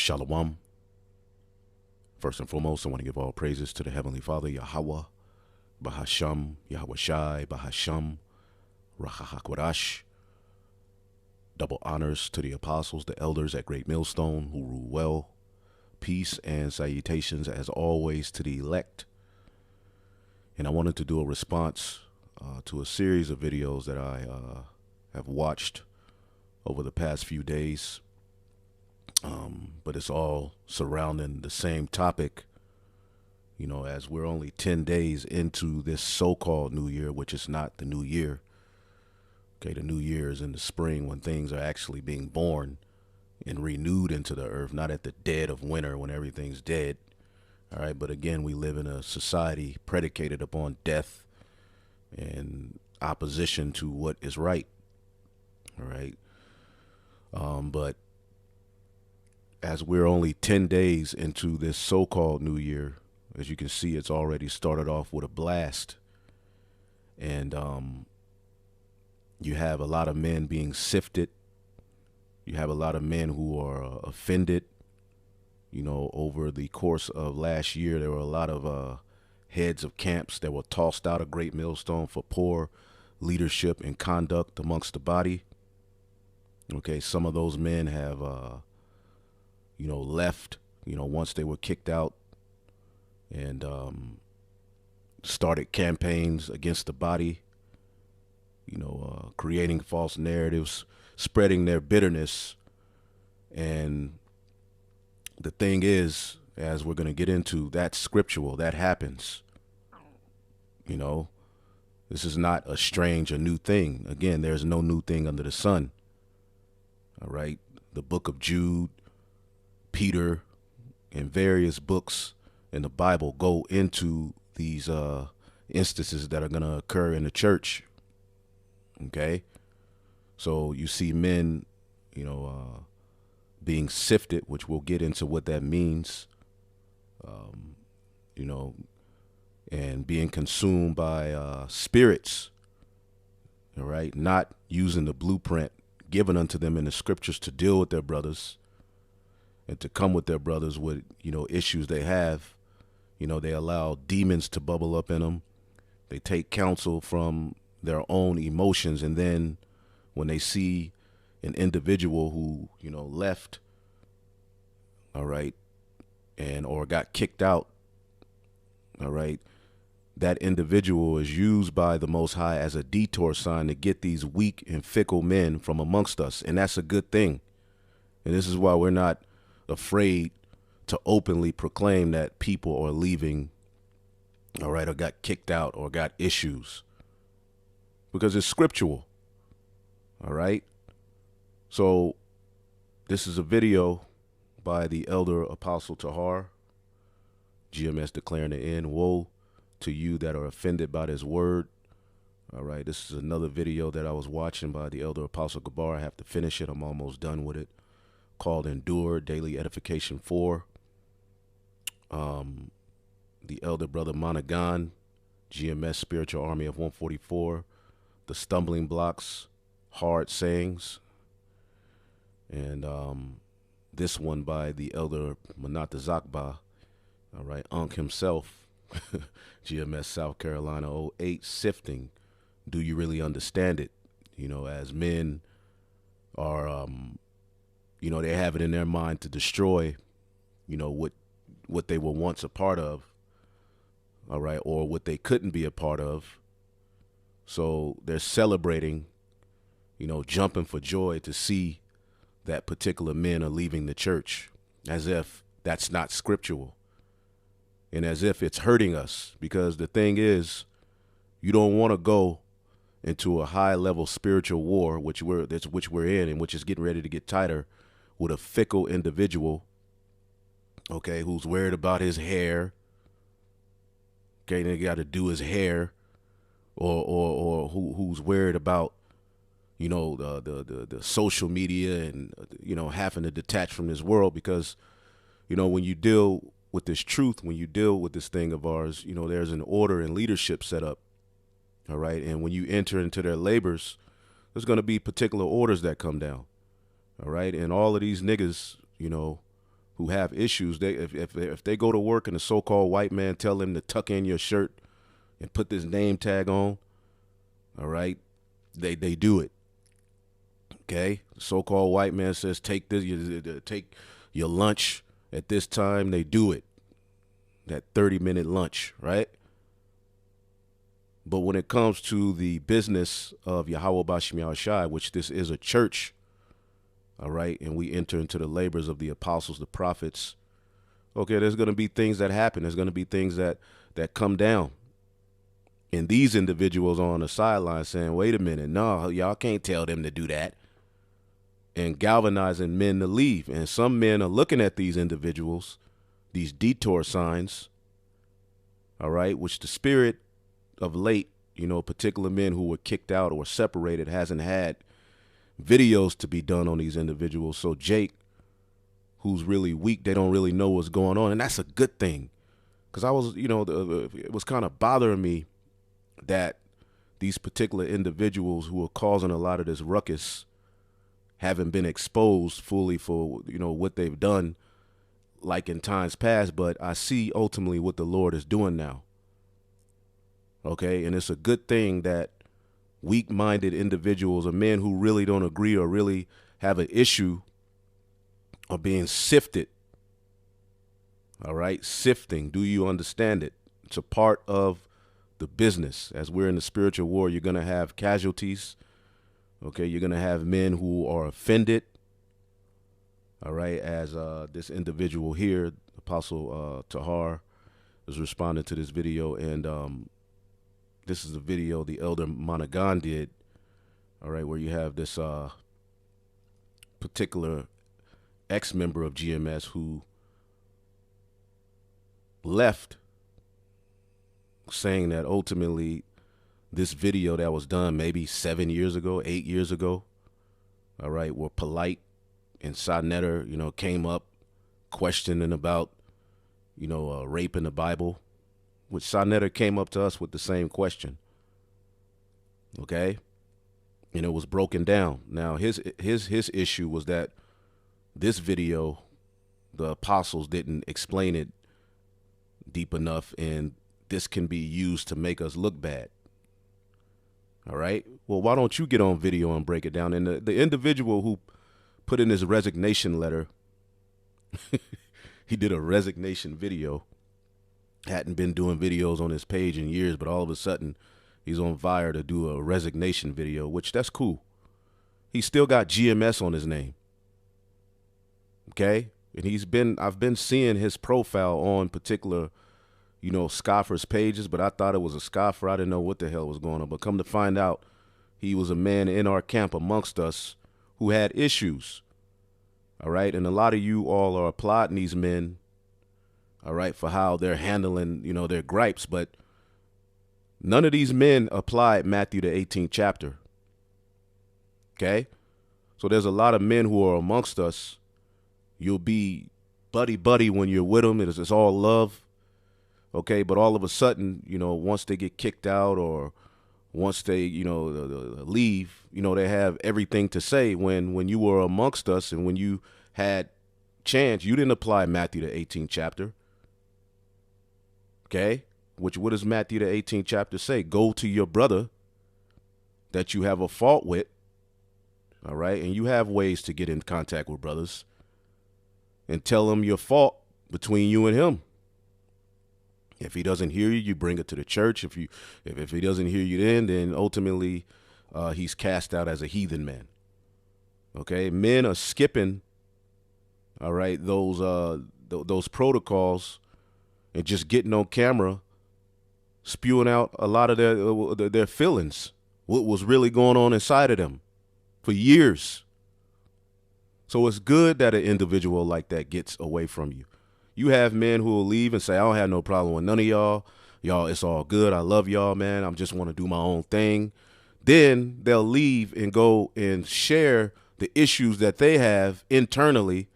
Shalom. First and foremost, I want to give all praises to the Heavenly Father, Yahawah, Bahasham, Yahawashi, Bahasham, Rahahakwadash. Double honors to the apostles, the elders at Great Millstone who rule well. Peace and salutations, as always, to the elect. And I wanted to do a response to a series of videos that I have watched over the past few days. But it's all surrounding the same topic, you know, as we're only 10 days into this so-called new year, which is not the new year. Okay, the new year is in the spring when things are actually being born and renewed into the earth, not at the dead of winter when everything's dead. All right, but again, we live in a society predicated upon death and opposition to what is right. All right. But as we're only 10 days into this so-called new year, as you can see, it's already started off with a blast. And you have a lot of men being sifted. You have a lot of men who are offended. You know, over the course of last year, there were a lot of heads of camps that were tossed out of Great Millstone for poor leadership and conduct amongst the body. Okay, some of those men have left, once they were kicked out, and started campaigns against the body, creating false narratives, spreading their bitterness. And the thing is, as we're going to get into, that's scriptural. That happens. This is not a strange or new thing. Again, there's no new thing under the sun. All right. The book of Jude, Peter, and various books in the Bible go into these instances that are going to occur in the church. Okay. So you see men, being sifted, which we'll get into what that means, and being consumed by spirits. All right. Not using the blueprint given unto them in the scriptures to deal with their brothers and to come with their brothers with, issues they have. They allow demons to bubble up in them. They take counsel from their own emotions. And then when they see an individual who, left, all right, or got kicked out, all right, that individual is used by the Most High as a detour sign to get these weak and fickle men from amongst us. And that's a good thing. And this is why we're not afraid to openly proclaim that people are leaving, all right, or got kicked out or got issues, because it's scriptural. All right. So this is a video by the elder Apostle Tahar, GMS declaring the end. Woe to you that are offended by this word. All right. This is another video that I was watching by the elder Apostle Gabar. I have to finish it. I'm almost done with it. Called Endure Daily Edification 4. The elder brother Monaghan, GMS Spiritual Army of 144. The Stumbling Blocks, Hard Sayings. And this one by the elder Manata Zakba, all right, Unc himself, GMS South Carolina '08, Sifting. Do you really understand it? As men are, they have it in their mind to destroy, what they were once a part of, all right, or what they couldn't be a part of. So they're celebrating, jumping for joy to see that particular men are leaving the church, as if that's not scriptural and as if it's hurting us. Because the thing is, you don't want to go into a high level spiritual war, which we're in, and which is getting ready to get tighter, with a fickle individual, okay, who's worried about his hair. Okay, they got to do his hair, or who's worried about, the social media and, having to detach from this world. Because, when you deal with this truth, when you deal with this thing of ours, there's an order and leadership set up. All right. And when you enter into their labors, there's going to be particular orders that come down. All right. And all of these niggas, who have issues, if they go to work and the so-called white man tell them to tuck in your shirt and put this name tag on, all right, they do it. Okay, the so-called white man says take your lunch at this time. They do it. That 30-minute lunch, right? But when it comes to the business of Yahawah Bashim Yahawashi, which this is a church, all right, and we enter into the labors of the apostles, the prophets, okay, there's going to be things that happen. There's going to be things that come down. And these individuals are on the sideline saying, wait a minute, no, y'all can't tell them to do that. And galvanizing men to leave. And some men are looking at these individuals, these detour signs, all right, which the spirit of late, particular men who were kicked out or separated hasn't had videos to be done on these individuals. So Jake, who's really weak, they don't really know what's going on. And that's a good thing. Because I was, it was kind of bothering me that these particular individuals who are causing a lot of this ruckus haven't been exposed fully for, what they've done like in times past. But I see ultimately what the Lord is doing now. Okay. And it's a good thing that weak-minded individuals or men who really don't agree or really have an issue are being sifted. All right. Sifting. Do you understand it? It's a part of the business. As we're in the spiritual war, you're going to have casualties. Okay. You're going to have men who are offended. All right. As this individual here, Apostle Tahar, is responding to this video. And this is a video the elder Monaghan did. All right. Where you have this particular ex-member of GMS who left, saying that ultimately this video that was done maybe 7 years ago, 8 years ago, all right, were polite, and Sanetter, came up questioning about, rape in the Bible, which Sanetter came up to us with the same question. Okay. And it was broken down. Now his issue was that this video, the apostles didn't explain it deep enough, and this can be used to make us look bad. All right. Well, why don't you get on video and break it down? And the individual who put in his resignation letter, he did a resignation video, hadn't been doing videos on his page in years, but all of a sudden he's on fire to do a resignation video, which that's cool. He's still got GMS on his name. Okay. And I've been seeing his profile on particular, scoffers pages, but I thought it was a scoffer. I didn't know what the hell was going on, but come to find out, he was a man in our camp amongst us who had issues. All right. And a lot of you all are applauding these men, all right, for how they're handling, their gripes, but none of these men applied Matthew the 18th chapter. Okay. So there's a lot of men who are amongst us. You'll be buddy when you're with them. It's all love. Okay. But all of a sudden, once they get kicked out or once they, leave, they have everything to say when you were amongst us and when you had chance, you didn't apply Matthew the 18th chapter. Okay. What does Matthew the 18th chapter say? Go to your brother that you have a fault with. All right. And you have ways to get in contact with brothers and tell him your fault between you and him. If he doesn't hear you, you bring it to the church. If he doesn't hear you then ultimately he's cast out as a heathen man. Okay. Men are skipping, all right, those protocols and just getting on camera, spewing out a lot of their feelings, what was really going on inside of them for years. So it's good that an individual like that gets away from you. You have men who will leave and say, I don't have no problem with none of y'all. Y'all, it's all good. I love y'all, man. I just want to do my own thing. Then they'll leave and go and share the issues that they have internally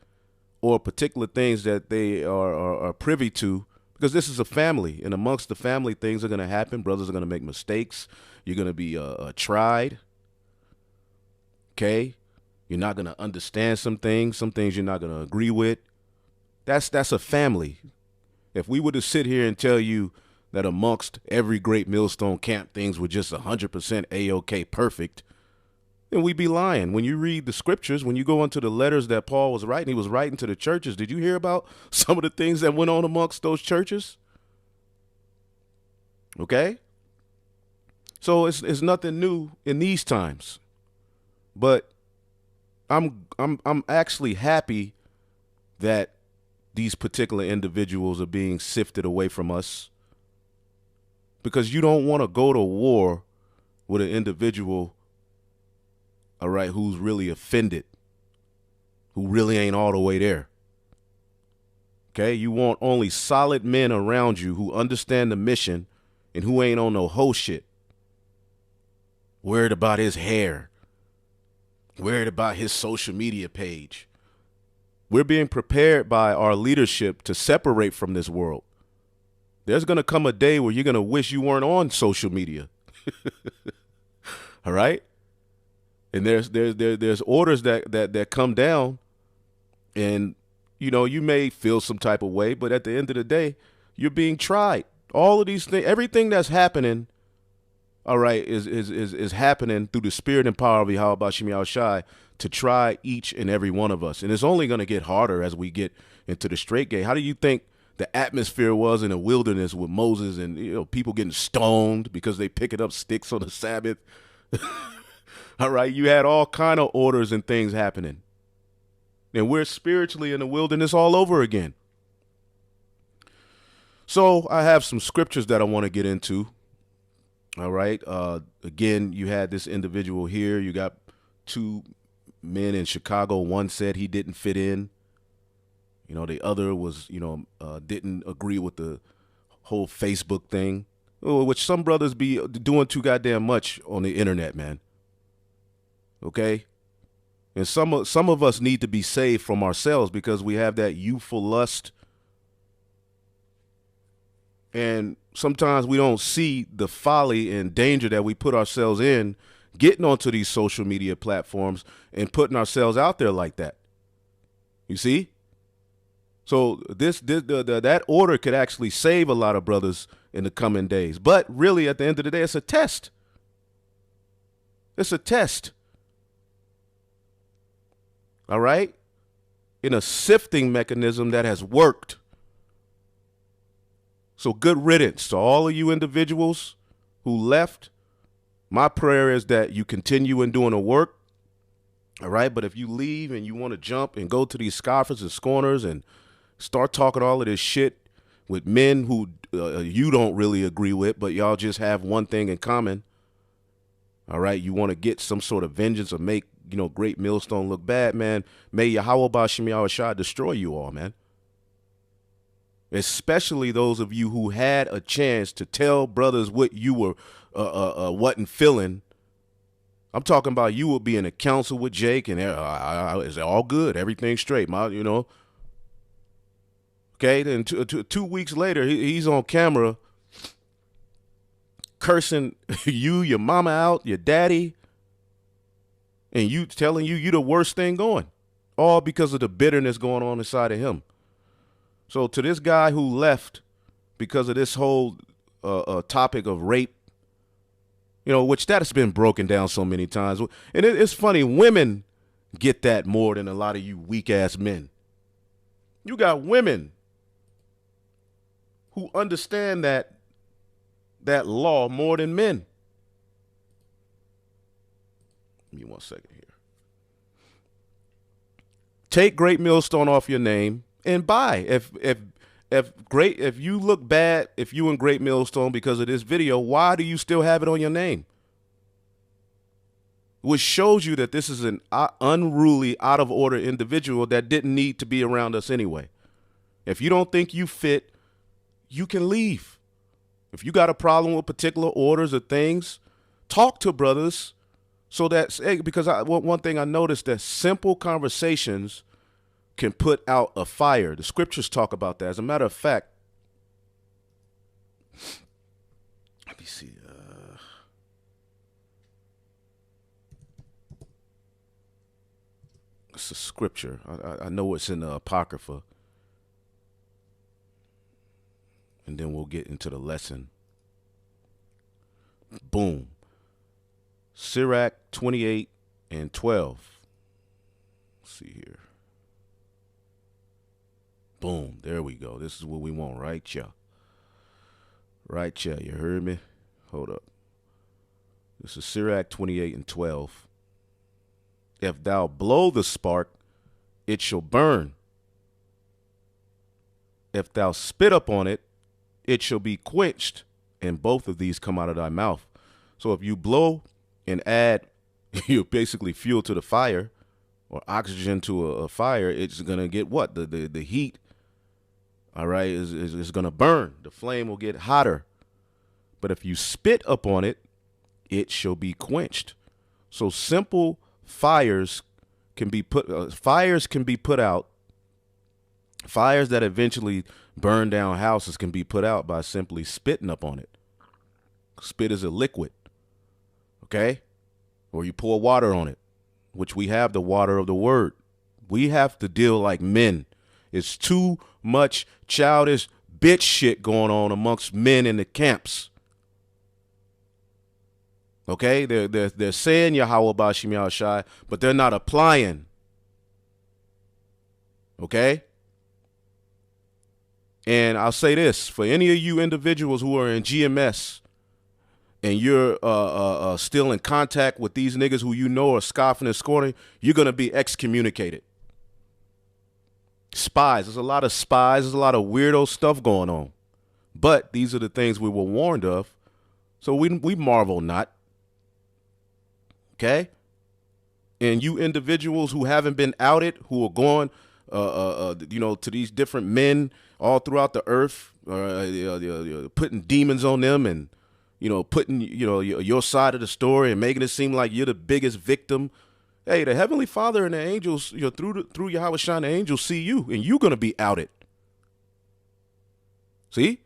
or particular things that they are privy to, because this is a family. And amongst the family, things are going to happen. Brothers are going to make mistakes. You're going to be tried. Okay. You're not going to understand some things you're not going to agree with. That's a family. If we were to sit here and tell you that amongst every great millstone camp things were just 100% A-OK perfect, then we'd be lying. When you read the scriptures, when you go into the letters that Paul was writing, he was writing to the churches. Did you hear about some of the things that went on amongst those churches? Okay? So it's nothing new in these times. But I'm actually happy that these particular individuals are being sifted away from us, because you don't want to go to war with an individual, all right, who's really offended, who really ain't all the way there. Okay? You want only solid men around you who understand the mission and who ain't on no hoe shit. Worried about his hair. Worried about his social media page. We're being prepared by our leadership to separate from this world. There's going to come a day where you're going to wish you weren't on social media. All right? And there's orders that come down, and you know, you may feel some type of way, but at the end of the day, you're being tried. All of these things, everything that's happening, all right, is happening through the spirit and power of Yahawashi to try each and every one of us. And it's only going to get harder as we get into the straight gate. How do you think the atmosphere was in the wilderness with Moses and, you know, people getting stoned because they picking up sticks on the Sabbath? All right, you had all kind of orders and things happening. And we're spiritually in the wilderness all over again. So I have some scriptures that I want to get into. All right. Again, you had this individual here. You got two men in Chicago. One said he didn't fit in. You know, the other was, you know, didn't agree with the whole Facebook thing, which some brothers be doing too goddamn much on the internet, man. Okay. And some of us need to be saved from ourselves because we have that youthful lust. And sometimes we don't see the folly and danger that we put ourselves in getting onto these social media platforms and putting ourselves out there like that. You see? So that order could actually save a lot of brothers in the coming days. But really, at the end of the day, it's a test. It's a test. All right? In a sifting mechanism that has worked. So good riddance to all of you individuals who left. My prayer is that you continue in doing the work. All right? But if you leave and you want to jump and go to these scoffers and scorners and start talking all of this shit with men who you don't really agree with, but y'all just have one thing in common. All right? You want to get some sort of vengeance or make, you know, great millstone look bad, man. May Yahawashi destroy you all, man. Especially those of you who had a chance to tell brothers what you were wasn't feeling. I'm talking about you will be in a council with Jake and it's all good, everything's straight, you know. Okay, then 2 weeks later, he's on camera cursing you, your mama out, your daddy, and you telling you the worst thing going, all because of the bitterness going on inside of him. So to this guy who left because of this whole topic of rape, you know, which that has been broken down so many times. And it's funny, women get that more than a lot of you weak-ass men. You got women who understand that law more than men. Give me 1 second here. Take Great Millstone off your name and buy. If you look bad, if you in Great Millstone because of this video, why do you still have it on your name? Which shows you that this is an unruly, out of order individual that didn't need to be around us anyway. If you don't think you fit, you can leave. If you got a problem with particular orders or things, talk to brothers. So that's because one thing I noticed, that simple conversations can put out a fire. The scriptures talk about that. As a matter of fact, let me see. It's a scripture. I know it's in the Apocrypha. and then we'll get into the lesson. Boom. Sirach 28 and 12. Let's see here. Boom. There we go. This is what we want, right, y'all? Right, y'all. You heard me? Hold up. This is Sirach 28 and 12. If thou blow the spark, it shall burn. If thou spit upon it, it shall be quenched, and both of these come out of thy mouth. So if you blow and add, you basically fuel to the fire or oxygen to a fire, it's going to get what? The heat, all right, is going to burn. The flame will get hotter. But if you spit upon it, it shall be quenched. So simple fires can be put out. Fires that eventually burn down houses can be put out by simply spitting up on it. Spit is a liquid, okay? Or you pour water on it, which we have the water of the word. We have to deal like men. It's too much childish bitch shit going on amongst men in the camps. Okay, they're saying Yahawah Bashim Yahawashi, but they're not applying. Okay? And I'll say this, for any of you individuals who are in GMS and you're still in contact with these niggas who you know are scoffing and scorning, you're going to be excommunicated. Spies. There's a lot of spies. There's a lot of weirdo stuff going on. But these are the things we were warned of. So we marvel not. Okay? And you individuals who haven't been outed, who are going, to these different men all throughout the earth, putting demons on them and, putting, your side of the story and making it seem like you're the biggest victim. Hey, the Heavenly Father and the angels, through Yahawashi and the angels see you, and you're going to be outed. See?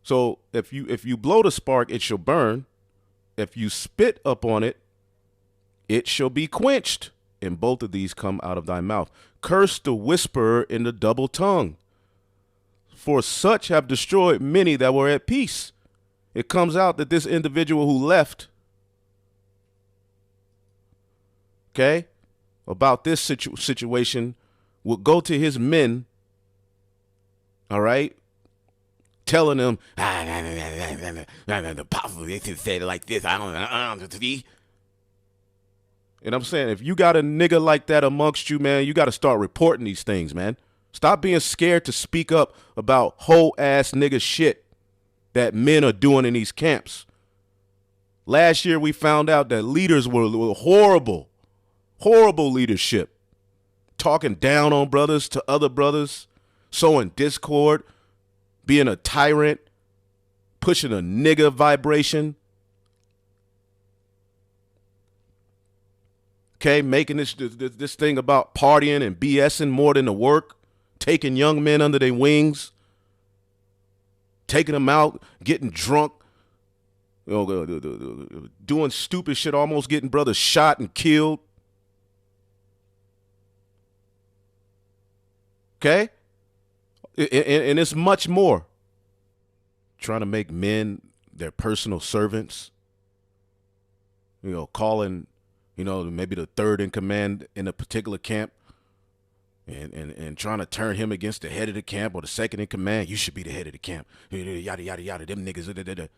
So if you blow the spark, it shall burn. If you spit upon it, it shall be quenched, and both of these come out of thy mouth. Curse the whisperer in the double tongue, for such have destroyed many that were at peace. It comes out that this individual who left, okay, about this situation, will go to his men, all right, telling them, the prophet said it like this, I don't see. And I'm saying, if you got a nigga like that amongst you, man, you got to start reporting these things, man. Stop being scared to speak up about whole ass nigga shit that men are doing in these camps. Last year, we found out that leaders were horrible leadership. Talking down on brothers to other brothers, sowing discord, being a tyrant, pushing a nigga vibration. Okay, making this thing about partying and BSing more than the work, taking young men under their wings, taking them out, getting drunk, doing stupid shit, almost getting brothers shot and killed. Okay? And it's much more. Trying to make men their personal servants, calling, maybe the third in command in a particular camp and trying to turn him against the head of the camp or the second in command. You should be the head of the camp. Yada, yada, yada. Them niggas.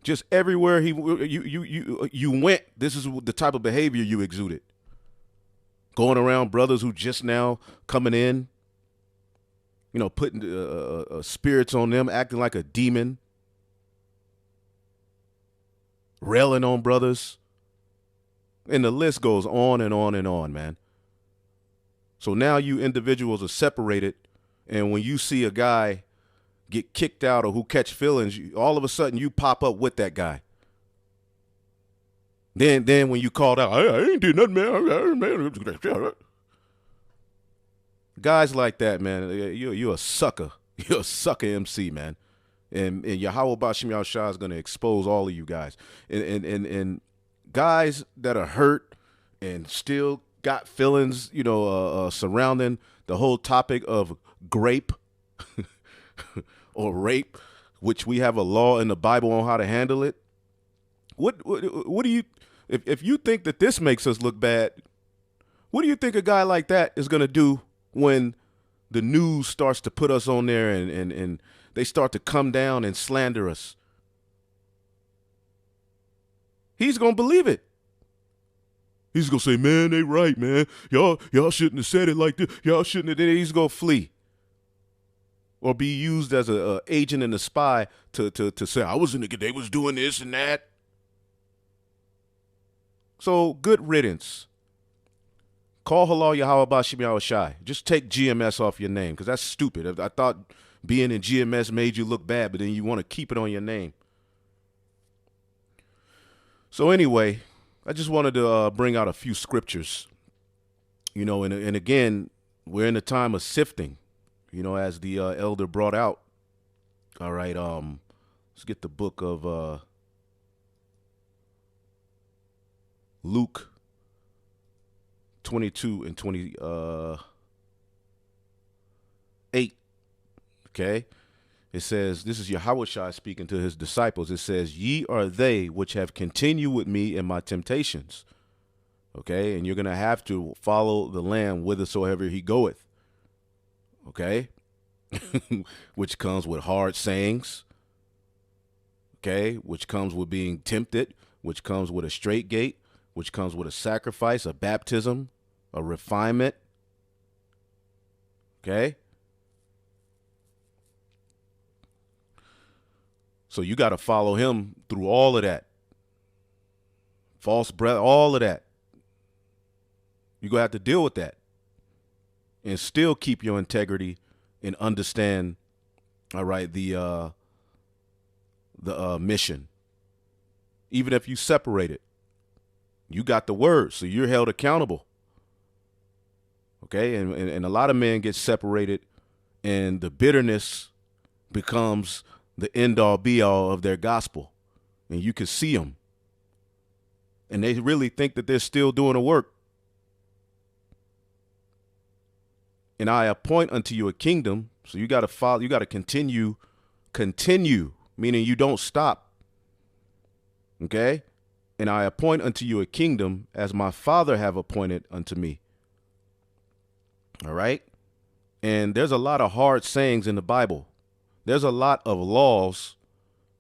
Just everywhere you went, this is the type of behavior you exuded. Going around brothers who just now coming in, putting spirits on them, acting like a demon, railing on brothers. And the list goes on and on and on, man. So now you individuals are separated, and when you see a guy get kicked out or who catch feelings, all of a sudden you pop up with that guy. Then when you called out, I ain't did nothing, man. Guys like that, man, you're a sucker. You're a sucker MC, man. And Yahawah Bashim Yahawashi is going to expose all of you guys. And guys that are hurt and still got feelings, surrounding the whole topic of grape or rape, which we have a law in the Bible on how to handle it. What do you, if you think that this makes us look bad, what do you think a guy like that is going to do when the news starts to put us on there and they start to come down and slander us? He's going to believe it. He's going to say, man, they right, man. Y'all shouldn't have said it like this. Y'all shouldn't have did it. He's going to flee. Or be used as a agent and a spy to say, I was in the, they was doing this and that. So good riddance. Call halal Yahawah Bashim Yahawashi. Just take GMS off your name, because that's stupid. I thought being in GMS made you look bad, but then you want to keep it on your name. So anyway, I just wanted to bring out a few scriptures. You know, and again, we're in a time of sifting, you know, as the elder brought out. All right, let's get the book of Luke 22 and 28. Okay. It says, this is Yahawashi speaking to his disciples. It says, ye are they which have continued with me in my temptations. Okay. And you're going to have to follow the Lamb whithersoever he goeth. Okay. Which comes with hard sayings. Okay. Which comes with being tempted, which comes with a straight gate, which comes with a sacrifice, a baptism, a refinement. Okay. So you got to follow him through all of that. False breath, all of that. You're going to have to deal with that and still keep your integrity and understand, all right, the mission. Even if you separate it, you got the word, so you're held accountable. Okay, and a lot of men get separated, and the bitterness becomes the end-all, be-all of their gospel, and you can see them, and they really think that they're still doing the work. And I appoint unto you a kingdom, so you got to follow, you got to continue, meaning you don't stop. Okay, and I appoint unto you a kingdom as my Father have appointed unto me. All right, and there's a lot of hard sayings in the Bible. There's a lot of laws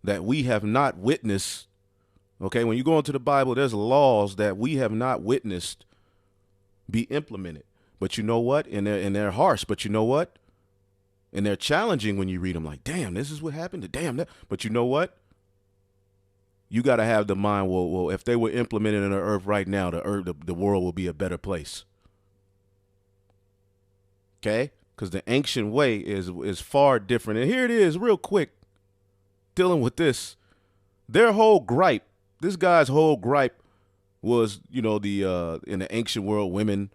that we have not witnessed. Okay, when you go into the Bible, there's laws that we have not witnessed be implemented. But you know what? And they're harsh. But you know what? And they're challenging when you read them. Like, damn, this is what happened. Damn that. But you know what? You got to have the mind. Well, if they were implemented in the earth right now, the world will be a better place. Okay. Because the ancient way is far different. And here it is, real quick, dealing with this. Their whole gripe, this guy's whole gripe was, you know, in the ancient world, women,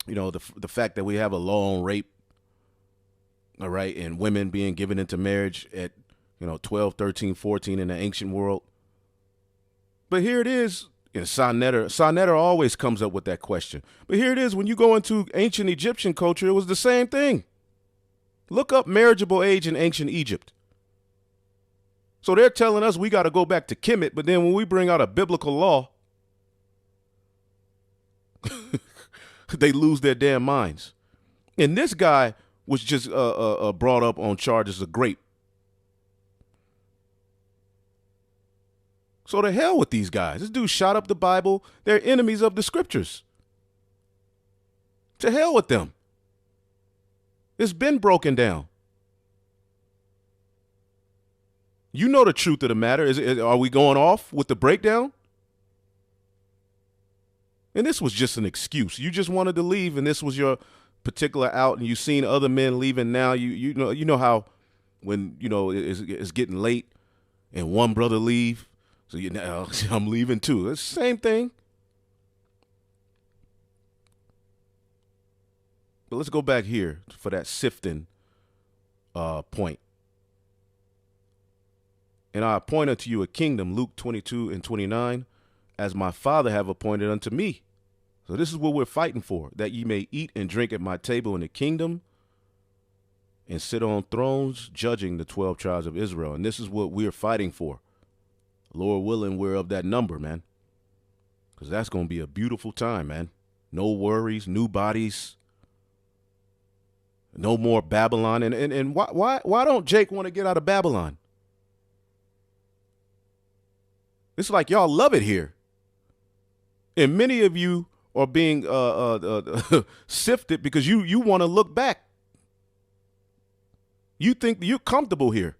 you know, the fact that we have a law on rape, all right, and women being given into marriage at, you know, 12, 13, 14 in the ancient world. But here it is. And Sonnetter always comes up with that question. But here it is. When you go into ancient Egyptian culture, it was the same thing. Look up marriageable age in ancient Egypt. So they're telling us we got to go back to Kemet, but then when we bring out a biblical law, they lose their damn minds. And this guy was just brought up on charges of rape. So to hell with these guys. This dude shot up the Bible. They're enemies of the scriptures. To hell with them. It's been broken down. You know the truth of the matter. Are we going off with the breakdown? And this was just an excuse. You just wanted to leave, and this was your particular out, and you've seen other men leaving now. You know how when, you know, it's getting late and one brother leave, so I'm leaving too. It's the same thing. But let's go back here for that sifting point. And I appoint unto you a kingdom, Luke 22 and 29, as my Father have appointed unto me. So this is what we're fighting for, that ye may eat and drink at my table in the kingdom, and sit on thrones judging the 12 tribes of Israel. And this is what we're fighting for. Lord willing, we're of that number, man. Because that's going to be a beautiful time, man. No worries, new bodies. No more Babylon. And why don't Jake want to get out of Babylon? It's like y'all love it here. And many of you are being sifted because you want to look back. You think you're comfortable here.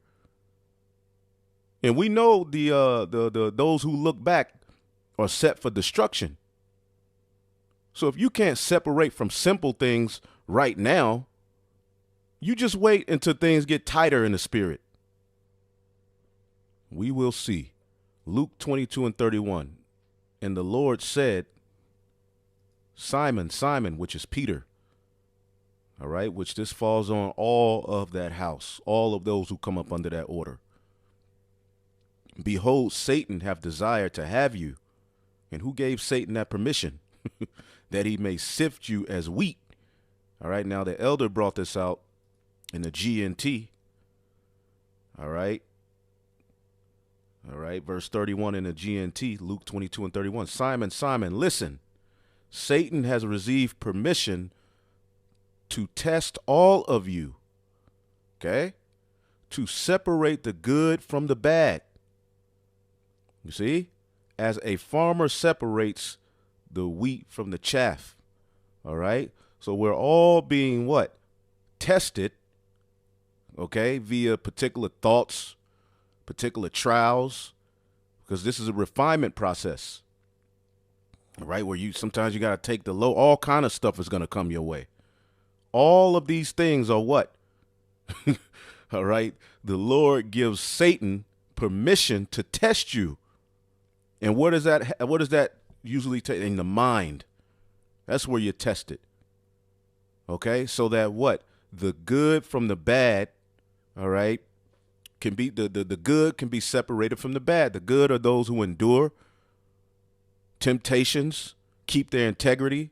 And we know the those who look back are set for destruction. So if you can't separate from simple things right now, you just wait until things get tighter in the spirit. We will see. Luke 22:31. And the Lord said, Simon, Simon, which is Peter, all right, which this falls on all of that house, all of those who come up under that order. Behold, Satan hath desired to have you. And who gave Satan that permission? That he may sift you as wheat. All right, now the elder brought this out in the GNT. All right. All right, verse 31 in the GNT, Luke 22:31. Simon, Simon, listen. Satan has received permission to test all of you. Okay? To separate the good from the bad. You see? As a farmer separates the wheat from the chaff. All right? So we're all being what? Tested. Okay? Via particular thoughts, particular trials, because this is a refinement process. All right? Where sometimes you got to take the low. All kind of stuff is going to come your way. All of these things are what? All right? The Lord gives Satan permission to test you. And what does that usually take? In the mind. That's where you're tested. Okay? So that what? The good from the bad, all right, can be the good can be separated from the bad. The good are those who endure temptations, keep their integrity,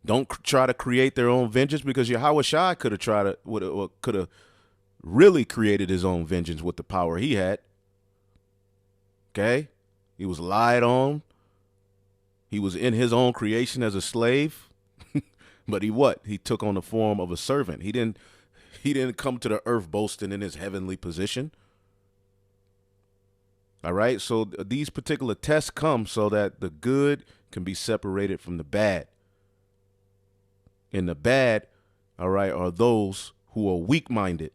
don't try to create their own vengeance, because Yahawashi could have really created his own vengeance with the power he had. Okay? He was lied on. He was in his own creation as a slave. But he took on the form of a servant. He didn't come to the earth boasting in his heavenly position. All right? So these particular tests come so that the good can be separated from the bad. And the bad, all right, are those who are weak-minded,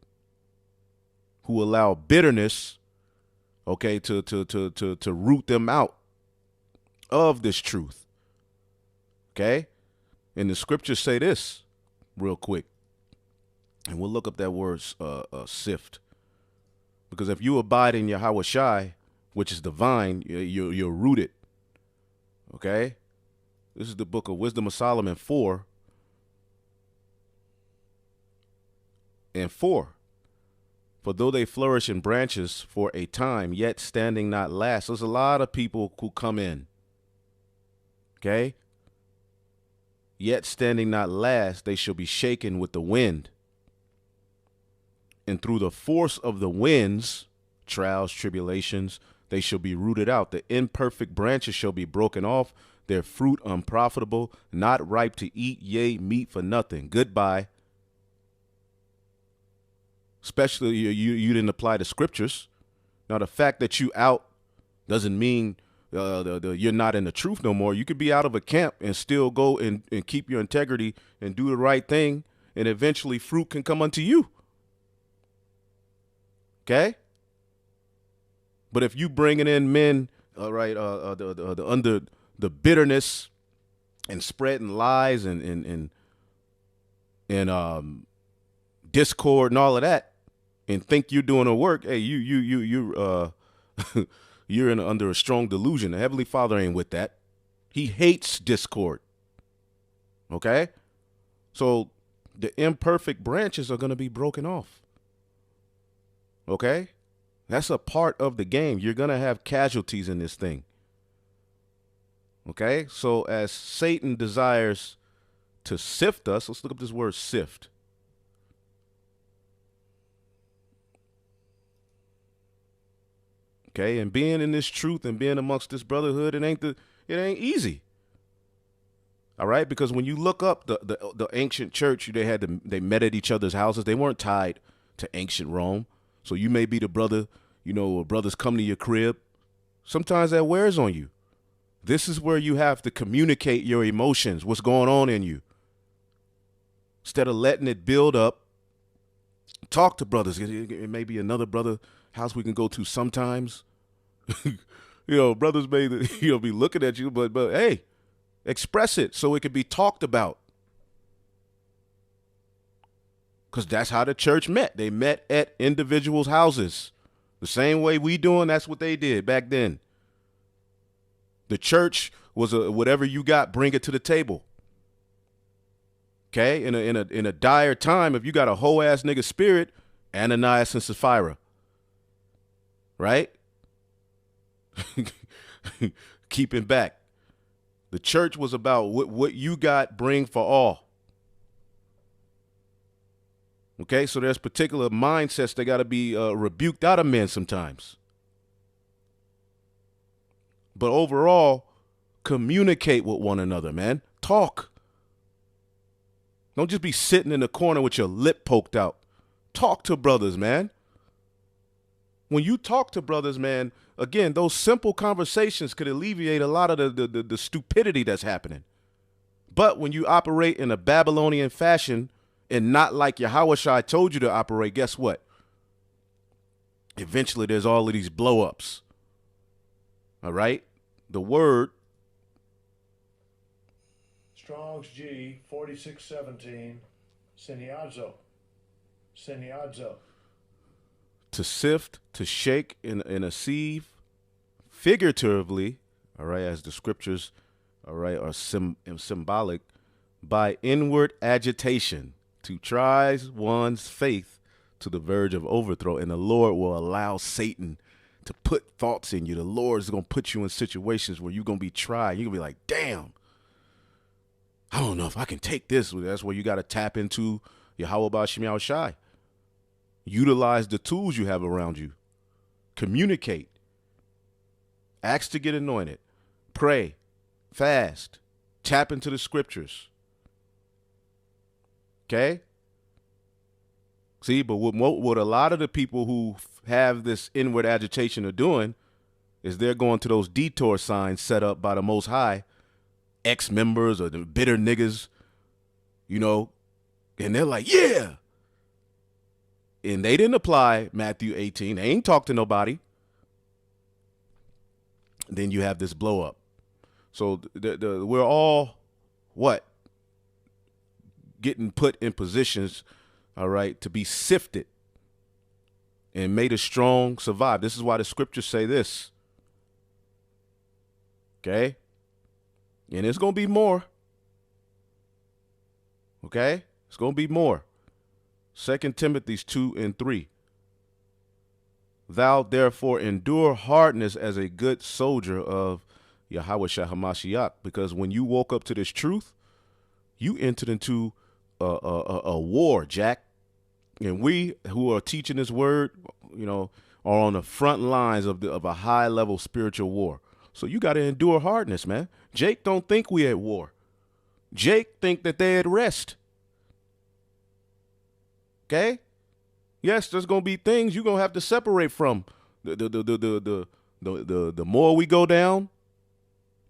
who allow bitterness, okay, to root them out of this truth. Okay? And the scriptures say this real quick. And we'll look up that word sift. Because if you abide in Yahawashi, which is the vine, you're rooted. Okay? This is the book of Wisdom of Solomon 4 and 4. For though they flourish in branches for a time, yet standing not last. There's a lot of people who come in. Okay? Yet standing not last, they shall be shaken with the wind. And through the force of the winds, trials, tribulations, they shall be rooted out. The imperfect branches shall be broken off, their fruit unprofitable, not ripe to eat, yea, meat for nothing. Goodbye. Especially you didn't apply the scriptures. Now, the fact that you out doesn't mean you're not in the truth no more. You could be out of a camp and still go and keep your integrity and do the right thing, and eventually fruit can come unto you. Okay? But if you bringing in men, all right, under the bitterness and spreading lies and discord and all of that, and think you're doing the work, hey, you're under a strong delusion. The Heavenly Father ain't with that. He hates discord. Okay? So the imperfect branches are going to be broken off. Okay? That's a part of the game. You're going to have casualties in this thing. Okay? So as Satan desires to sift us, let's look up this word sift. Okay, and being in this truth and being amongst this brotherhood, it ain't easy. All right, because when you look up the ancient church, they met at each other's houses. They weren't tied to ancient Rome. So you may be the brother, brothers come to your crib. Sometimes that wears on you. This is where you have to communicate your emotions, what's going on in you. Instead of letting it build up, talk to brothers. It may be another brother house we can go to sometimes. Brothers may be looking at you, but hey, express it so it can be talked about. Because that's how the church met. They met at individuals' houses. The same way we doing, that's what they did back then. The church was whatever you got, bring it to the table. Okay, in a dire time, if you got a whole ass nigga spirit, Ananias and Sapphira, right? Keeping back. The church was about what you got, bring for all. Okay, so there's particular mindsets that got to be rebuked out of men sometimes. But overall, communicate with one another, man. Talk. Don't just be sitting in the corner with your lip poked out. Talk to brothers, man. When you talk to brothers, man, again, those simple conversations could alleviate a lot of the stupidity that's happening. But when you operate in a Babylonian fashion and not like Yahawashi told you to operate, guess what? Eventually there's all of these blow-ups. All right? The word. Strong's G, 4617, Siniadzo. To sift, to shake in a sieve, figuratively, all right, as the scriptures, all right, are symbolic, by inward agitation, to try one's faith to the verge of overthrow. And the Lord will allow Satan to put thoughts in you. The Lord is going to put you in situations where you're going to be tried. You're going to be like, damn, I don't know if I can take this. That's where you got to tap into Yahawah Shem Yahawashi. Utilize the tools you have around you. Communicate. Ask to get anointed. Pray. Fast. Tap into the scriptures. Okay? See, but what a lot of the people who have this inward agitation are doing is they're going to those detour signs set up by the Most High, ex-members or the bitter niggas, and they're like, yeah. And they didn't apply Matthew 18. They ain't talk to nobody. Then you have this blow up. So we're all, getting put in positions, all right, to be sifted and made a strong survive. This is why the scriptures say this. Okay? And it's going to be more. Okay? It's going to be more. 2 Timothy 2 and 3. Thou therefore endure hardness as a good soldier of Yahawashi HaMashiach, because when you woke up to this truth, you entered into a war, Jack. And we who are teaching this word, are on the front lines of a high level spiritual war. So you got to endure hardness, man. Jake don't think we at war. Jake think that they at rest. Okay? Yes, there's gonna be things you're gonna have to separate from. The more we go down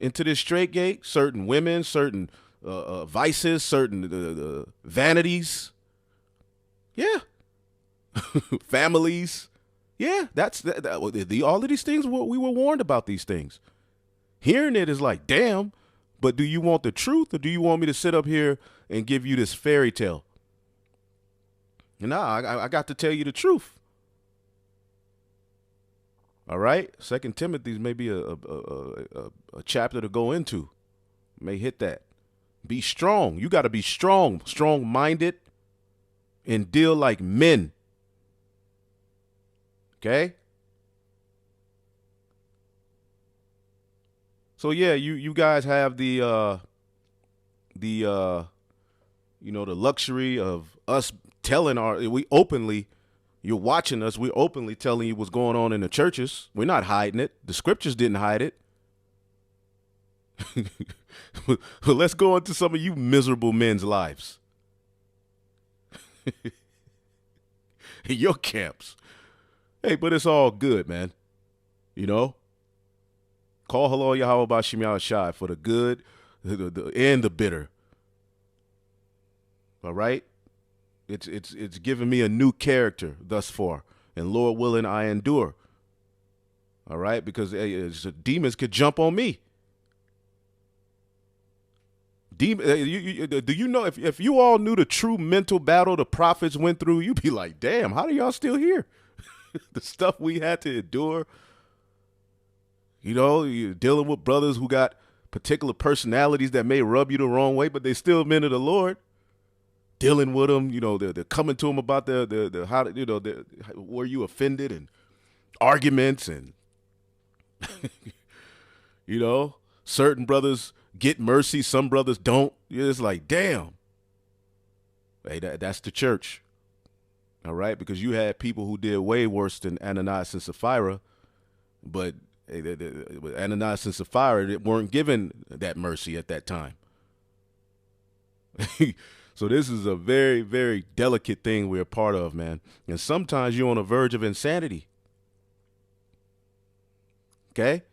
into this straight gate, certain women, certain vices, certain vanities. Yeah. Families. Yeah, all of these things, we were warned about these things. Hearing it is like, damn, but do you want the truth or do you want me to sit up here and give you this fairy tale? I got to tell you the truth. All right? 2 Timothy may be a chapter to go into. May hit that. Be strong. You got to be strong, strong-minded, and deal like men. Okay? So yeah, you guys have the luxury of us telling we openly, You're watching us. We're openly telling you what's going on in the churches. We're not hiding it. The scriptures didn't hide it. Well, let's go into some of you miserable men's lives. In your camps. Hey, but it's all good, man. You know? Call hello Yahawah Bashim Yahawashi for the good and the bitter. All right? It's given me a new character thus far. And Lord willing, I endure. All right? Because demons could jump on me. Do you know, if you all knew the true mental battle the prophets went through, you'd be like, damn, how are y'all still here? The stuff we had to endure. You know, you're dealing with brothers who got particular personalities that may rub you the wrong way, but they still men of the Lord. Dealing with them, you know, they're coming to them about the how, you know, were you offended, and arguments, and you know, certain brothers get mercy, some brothers don't. It's like, damn. Hey, that's the church. All right? Because you had people who did way worse than Ananias and Sapphira, but Ananias and Sapphira weren't given that mercy at that time. So this is a very, very delicate thing we're a part of, man. And sometimes you're on the verge of insanity. Okay?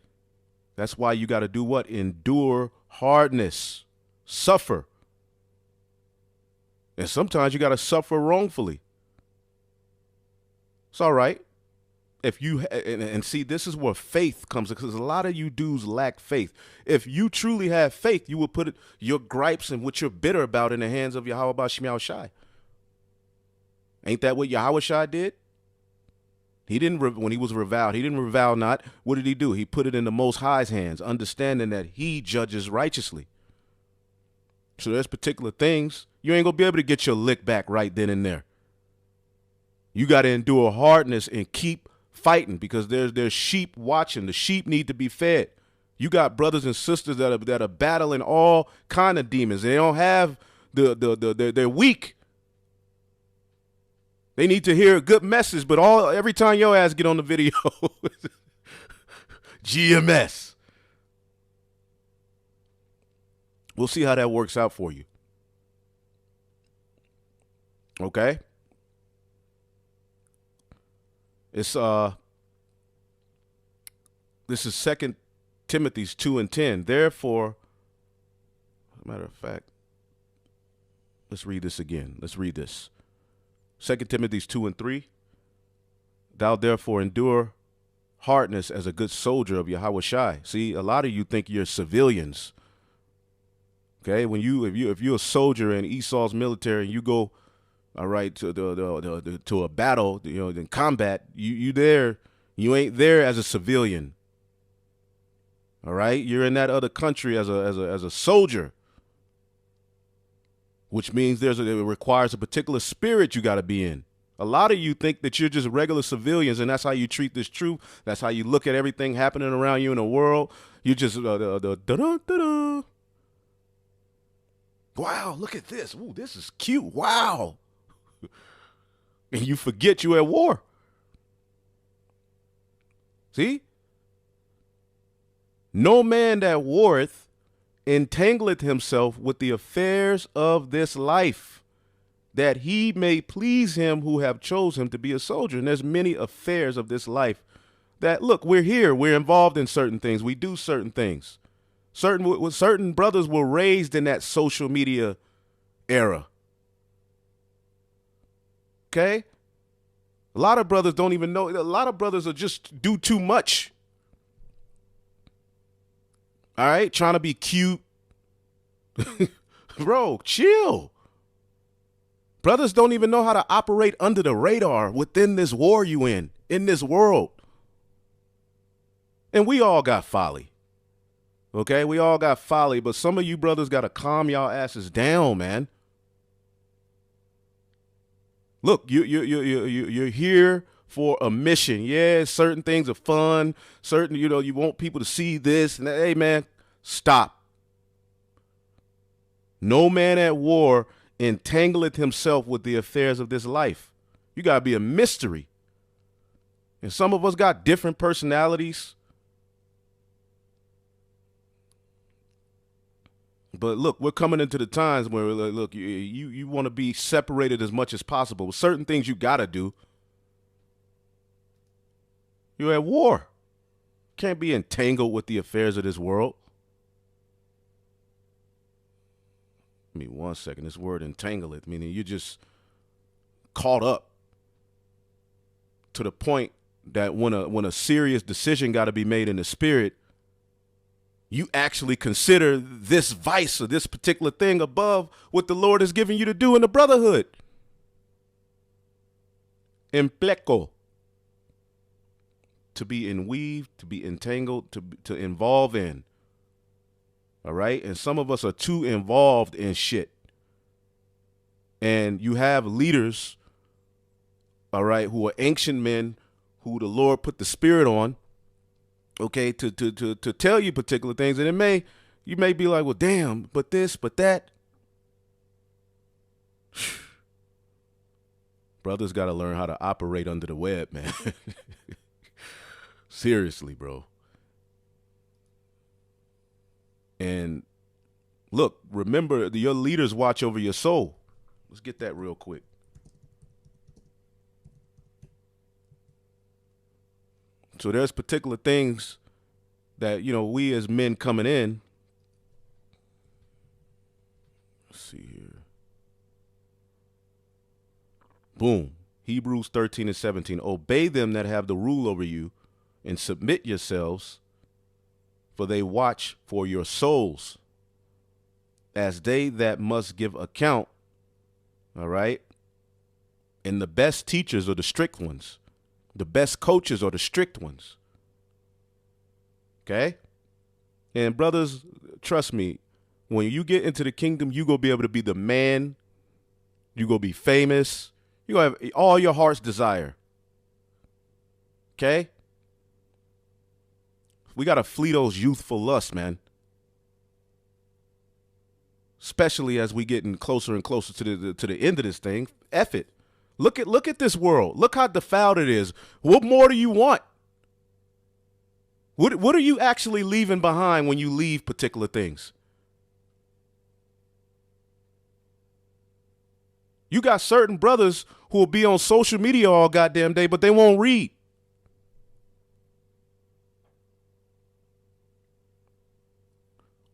That's why you got to do what? Endure hardness. Suffer. And sometimes you got to suffer wrongfully. It's all right. If you, and see, this is where faith comes, because a lot of you dudes lack faith. If you truly have faith, you would put your gripes and what you're bitter about in the hands of Yahawah Bashim Yahawashi. Ain't that what Yahawashi did? He didn't, when he was reviled, he didn't revile not. What did he do? He put it in the Most High's hands, understanding that he judges righteously. So there's particular things, you ain't going to be able to get your lick back right then and there. You got to endure hardness and keep fighting, because there's sheep watching. The sheep need to be fed. You got brothers and sisters that are battling all kind of demons. They don't have they're weak. They need to hear a good message, but every time your ass get on the video, GMS. We'll see how that works out for you. Okay? It's this is 2 Timothy 2:10. Therefore, matter of fact, let's read this again. Let's read this. 2 Timothy 2:3. Thou therefore endure hardness as a good soldier of Yahawashi. See, a lot of you think you're civilians. Okay, when if you're a soldier in Esau's military and you go, all right, to a battle, you know, in combat, you ain't there as a civilian. All right, you're in that other country as a soldier, which means it requires a particular spirit you got to be in. A lot of you think that you're just regular civilians, and that's how you treat this truth. That's how you look at everything happening around you in the world. You just wow, look at this. Ooh, this is cute. Wow. And you forget you at war. See? No man that warreth entangleth himself with the affairs of this life, that he may please him who have chosen him to be a soldier. And there's many affairs of this life that, look, we're here. We're involved in certain things. We do certain things. Certain brothers were raised in that social media era. Okay? A lot of brothers don't even know. A lot of brothers are just do too much. All right? Trying to be cute. Bro, chill. Brothers don't even know how to operate under the radar within this war you in this world. And we all got folly. Okay? We all got folly, but some of you brothers got to calm y'all asses down, man. Look, you're here for a mission. Yeah, certain things are fun. Certain, you want people to see this. And hey, man, stop. No man at war entangleth himself with the affairs of this life. You got to be a mystery. And some of us got different personalities. But look, we're coming into the times where, look, you want to be separated as much as possible. Certain things you got to do. You're at war. Can't be entangled with the affairs of this world. I mean, 1 second. This word entangle it, meaning you're just caught up to the point that when a serious decision got to be made in the spirit, you actually consider this vice or this particular thing above what the Lord has given you to do in the brotherhood. Impleco. To be enweaved, to be entangled, to involve in. All right? And some of us are too involved in shit. And you have leaders, all right, who are ancient men who the Lord put the spirit on, okay, to tell you particular things. And you may be like, well, damn, but this, but that. Brothers got to learn how to operate under the web, man. Seriously, bro. And look, remember, your leaders watch over your soul. Let's get that real quick. So there's particular things that, we as men coming in. Let's see here. Boom. Hebrews 13:17. Obey them that have the rule over you and submit yourselves, for they watch for your souls as they that must give account. All right. And the best teachers are the strict ones. The best coaches are the strict ones. Okay? And brothers, trust me, when you get into the kingdom, you're going to be able to be the man. You're going to be famous. You're going to have all your heart's desire. Okay? We got to flee those youthful lusts, man. Especially as we getting closer and closer to the end of this thing. F it. Look at this world. Look how defiled it is. What more do you want? What are you actually leaving behind when you leave particular things? You got certain brothers who will be on social media all goddamn day, but they won't read.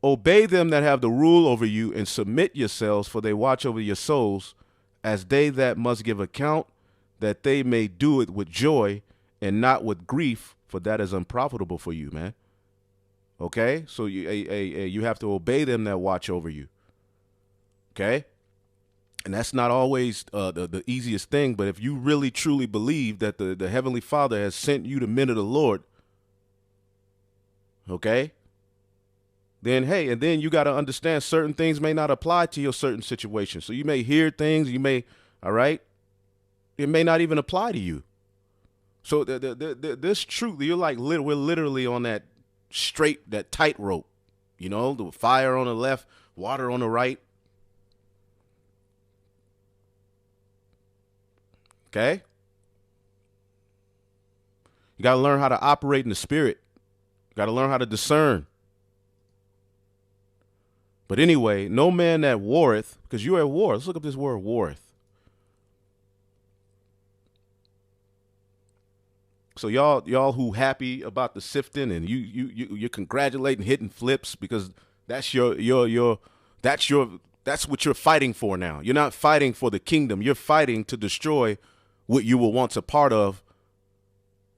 Obey them that have the rule over you and submit yourselves, for they watch over your souls, as they that must give account, that they may do it with joy and not with grief, for that is unprofitable for you, man. Okay? So you have to obey them that watch over you. Okay? And that's not always the easiest thing, but if you really truly believe that the Heavenly Father has sent you the men of the Lord, okay? Then, hey, and then you got to understand certain things may not apply to your certain situation. So you may hear things, all right? It may not even apply to you. So this truth, you're like, we're literally on that that tightrope, the fire on the left, water on the right. Okay? You got to learn how to operate in the spirit. You got to learn how to discern. But anyway, no man that warreth, because you're at war. Let's look up this word, warreth. So y'all who happy about the sifting and you're congratulating, hitting flips, because that's that's what you're fighting for now. You're not fighting for the kingdom. You're fighting to destroy what you were once a part of.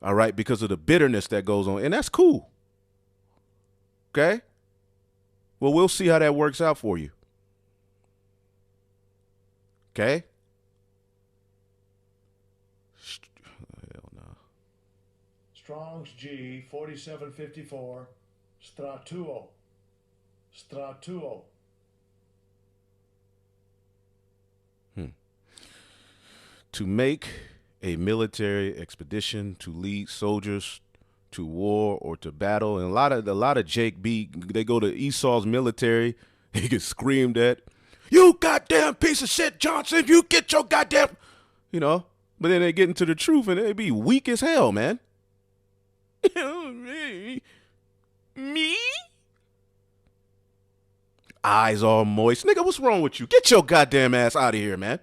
All right, because of the bitterness that goes on, and that's cool. Okay. Well, we'll see how that works out for you. Okay? Hell no. Strong's G 4754. Stratuo. To make a military expedition, to lead soldiers to war or to battle. And a lot of Jake B, they go to Esau's military, he gets screamed at. You goddamn piece of shit, Johnson, you get your goddamn, But then they get into the truth and they be weak as hell, man. Me? Eyes all moist. Nigga, what's wrong with you? Get your goddamn ass out of here, man.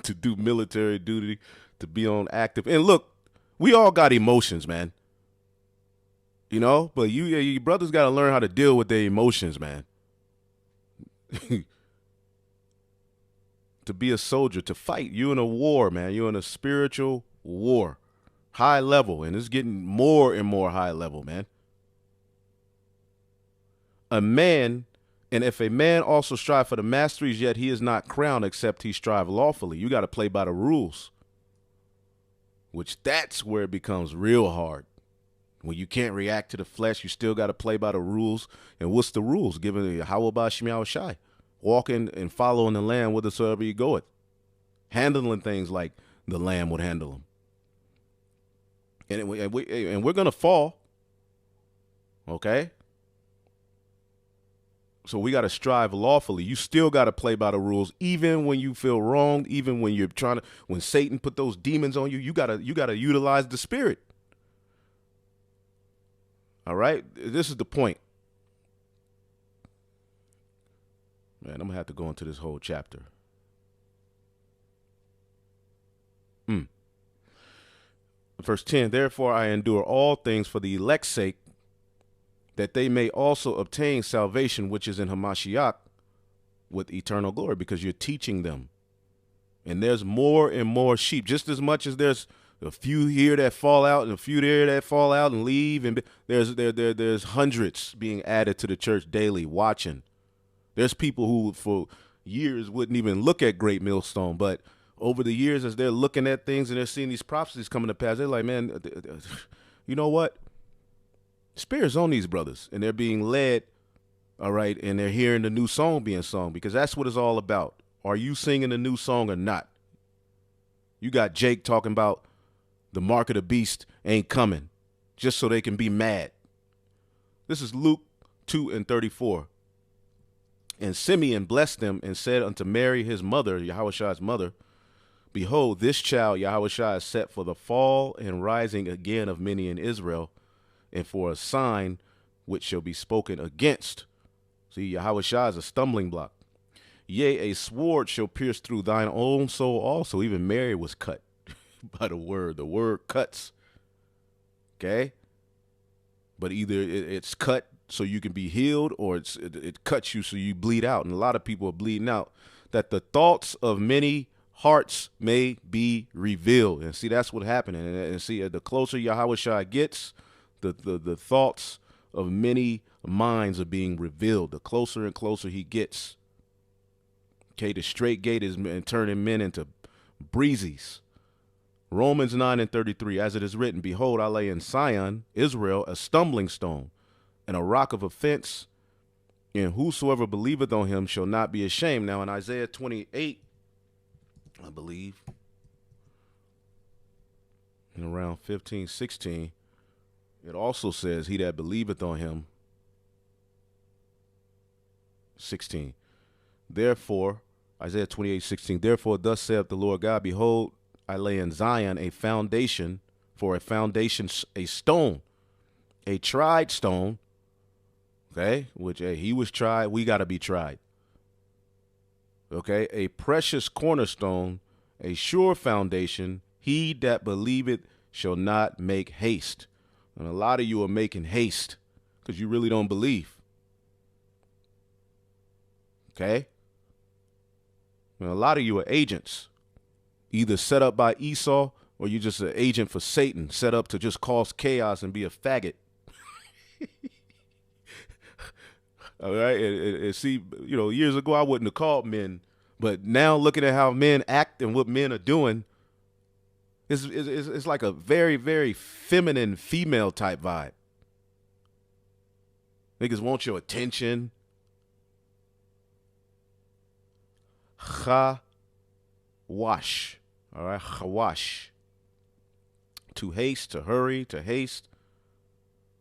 To do military duty, to be on active. And look, we all got emotions, man. You know? But you brothers got to learn how to deal with their emotions, man. To be a soldier, to fight. You in a war, man. You're in a spiritual war. High level. And it's getting more and more high level, man. And if a man also strive for the masteries, yet he is not crowned except he strive lawfully. You got to play by the rules. Which that's where it becomes real hard. When you can't react to the flesh, you still got to play by the rules. And what's the rules? Given the Yahawashi, walking and following the Lamb whithersoever you goeth. Handling things like the Lamb would handle them. And we're going to fall. Okay? So we got to strive lawfully. You still got to play by the rules, even when you feel wronged, even when you're when Satan put those demons on you, you got to utilize the Spirit. All right? This is the point. Man, I'm going to have to go into this whole chapter. Verse 10, therefore I endure all things for the elect's sake, that they may also obtain salvation, which is in Hamashiach, with eternal glory, because you're teaching them. And there's more and more sheep, just as much as there's a few here that fall out and a few there that fall out and leave. And there's hundreds being added to the church daily watching. There's people who for years wouldn't even look at Great Millstone, but over the years, as they're looking at things and they're seeing these prophecies coming to pass, they're like, man, you know what? Spirit's on these brothers, and they're being led, all right, and they're hearing the new song being sung, because that's what it's all about. Are you singing a new song or not? You got Jake talking about the mark of the beast ain't coming, just so they can be mad. This is Luke 2:34. And Simeon blessed them and said unto Mary, his mother, Yahawashi's mother, behold, this child Yahawashi is set for the fall and rising again of many in Israel, and for a sign which shall be spoken against. See, Yahawashi is a stumbling block. Yea, a sword shall pierce through thine own soul also. Even Mary was cut by the word. The word cuts. Okay? But either it's cut so you can be healed, or it cuts you so you bleed out. And a lot of people are bleeding out. That the thoughts of many hearts may be revealed. And see, that's what happened. And see, the closer Yahawashi gets, the thoughts of many minds are being revealed. The closer and closer he gets. Okay, the straight gate is turning men into breezies. Romans 9:33, as it is written, behold, I lay in Sion, Israel, a stumbling stone, and a rock of offense, and whosoever believeth on him shall not be ashamed. Now in Isaiah 28, I believe, in around 15, 16, it also says, he that believeth on him, 16. Therefore, Isaiah 28:16, therefore thus saith the Lord God, behold, I lay in Zion a foundation, for a foundation, a stone, a tried stone, okay, which he was tried, we got to be tried. Okay, a precious cornerstone, a sure foundation, he that believeth shall not make haste. And a lot of you are making haste because you really don't believe. Okay? And a lot of you are agents, either set up by Esau or you're just an agent for Satan, set up to just cause chaos and be a faggot. All right? And see, you know, years ago I wouldn't have called men, but now looking at how men act and what men are doing, it's like a very, very feminine, female type vibe. Niggas want your attention. Chawash. All right, chawash. To haste, to hurry, to haste.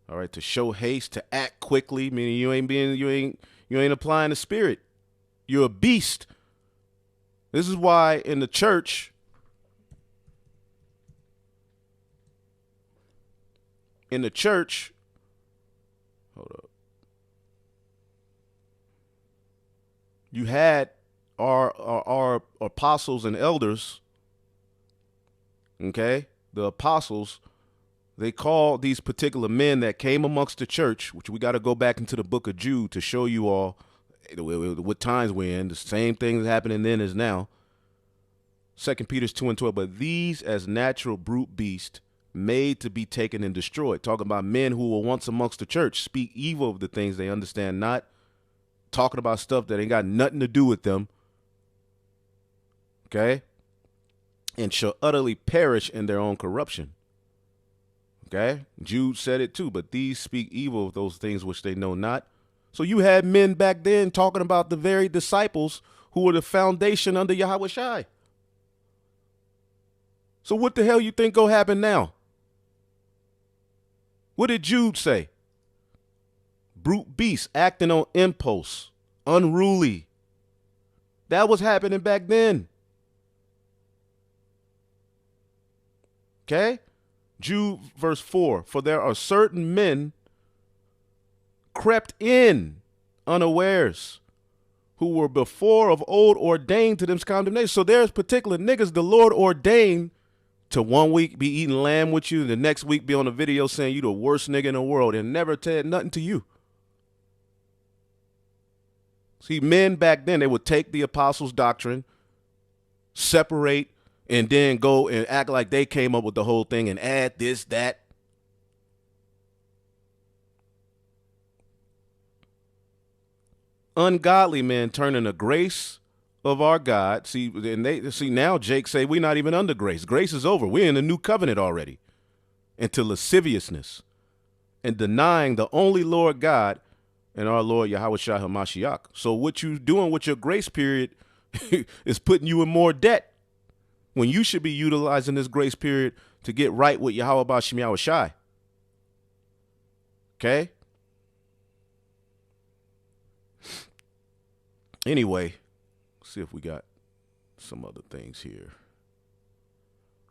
All right, to show haste, to act quickly, meaning you ain't applying the Spirit. You're a beast. This is why in the church, hold up, you had our apostles and elders, okay? The apostles, they called these particular men that came amongst the church, which we got to go back into the book of Jude to show you all what times we're in. The same thing is happening then as now. 2 Peter 2:12, but these as natural brute beasts made to be taken and destroyed. Talking about men who were once amongst the church, speak evil of the things they understand not, talking about stuff that ain't got nothing to do with them. Okay? And shall utterly perish in their own corruption. Okay? Jude said it too, but these speak evil of those things which they know not. So you had men back then talking about the very disciples who were the foundation under Yahawashi. So what the hell you think gonna happen now? What did Jude say? Brute beasts acting on impulse, unruly. That was happening back then. Okay? Jude verse 4, for there are certain men crept in unawares who were before of old ordained to them's condemnation. So there's particular niggas the Lord ordained to 1 week be eating lamb with you, the next week be on a video saying you the worst nigga in the world and never said nothing to you. See, men back then, they would take the apostles' doctrine, separate, and then go and act like they came up with the whole thing and add this, that. Ungodly men turning the grace of our God. See, and they see now Jake say we're not even under grace. Grace is over. We're in the new covenant already. Into lasciviousness and denying the only Lord God and our Lord Yahawashi HaMashiach. So what you doing with your grace period is putting you in more debt when you should be utilizing this grace period to get right with Yahawah Bashim Yahawashi. Okay? Anyway, let's see if we got some other things here.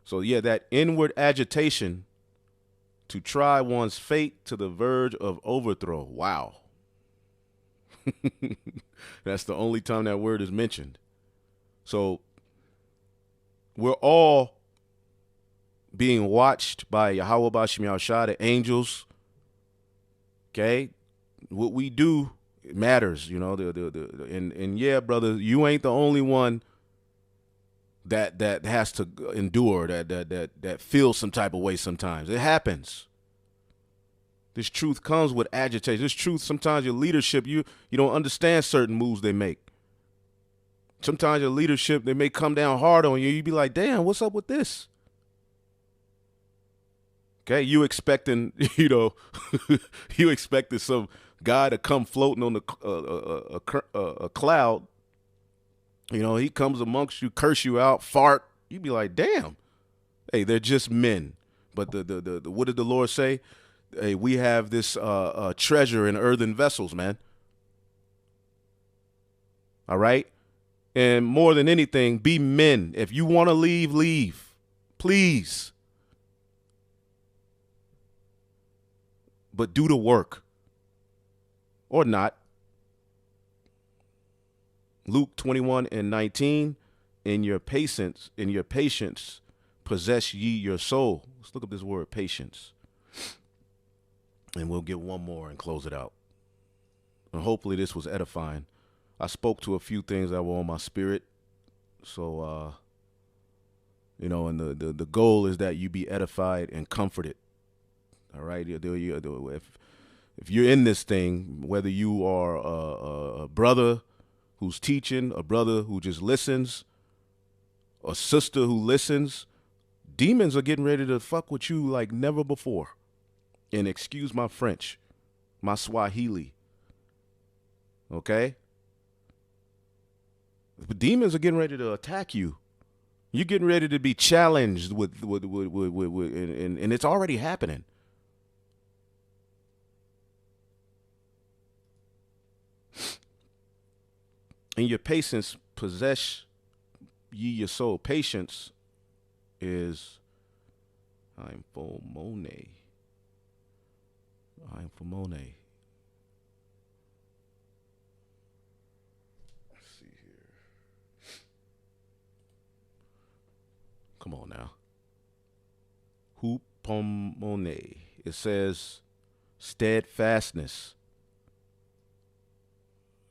So yeah, that inward agitation to try one's fate to the verge of overthrow. Wow. That's the only time that word is mentioned. So we're all being watched by Yahawah Bashim Yahawashi, the angels. Okay? What we do, it matters, you know. And yeah, brother, you ain't the only one that has to endure, that feels some type of way sometimes. It happens. This truth comes with agitation. This truth, sometimes your leadership, you don't understand certain moves they make. Sometimes your leadership, they may come down hard on you. You be like, damn, what's up with this? Okay, you expecting, you know, you expected some guy to come floating on a cloud. You know, he comes amongst you, curse you out, fart. You be like, damn. Hey, they're just men. But the what did the Lord say? Hey, we have this treasure in earthen vessels, man. All right? And more than anything, be men. If you want to leave, leave. Please. But do the work. Or not. Luke 21:19, in your patience, possess ye your soul. Let's look up this word, patience. And we'll get one more and close it out. And hopefully this was edifying. I spoke to a few things that were on my spirit. So, you know, and the goal is that you be edified and comforted. All right? If you're in this thing, whether you are a brother who's teaching, a brother who just listens, a sister who listens, demons are getting ready to fuck with you like never before. And excuse my French, my Swahili. Okay? The demons are getting ready to attack you. You're getting ready to be challenged with and it's already happening. In your patience, possess ye your soul. Patience is I'm for Monet. I'm for Monet. Let's see here. Come on now. Hupomone. It says steadfastness.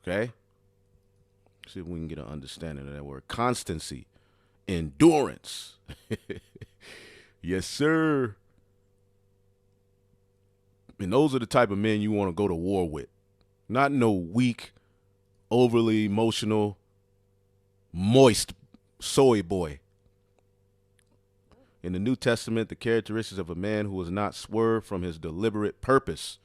Okay? See if we can get an understanding of that word. Constancy. Endurance. Yes, sir. And those are the type of men you want to go to war with. Not no weak, overly emotional, moist soy boy. In the New Testament, the characteristics of a man who has not swerved from his deliberate purpose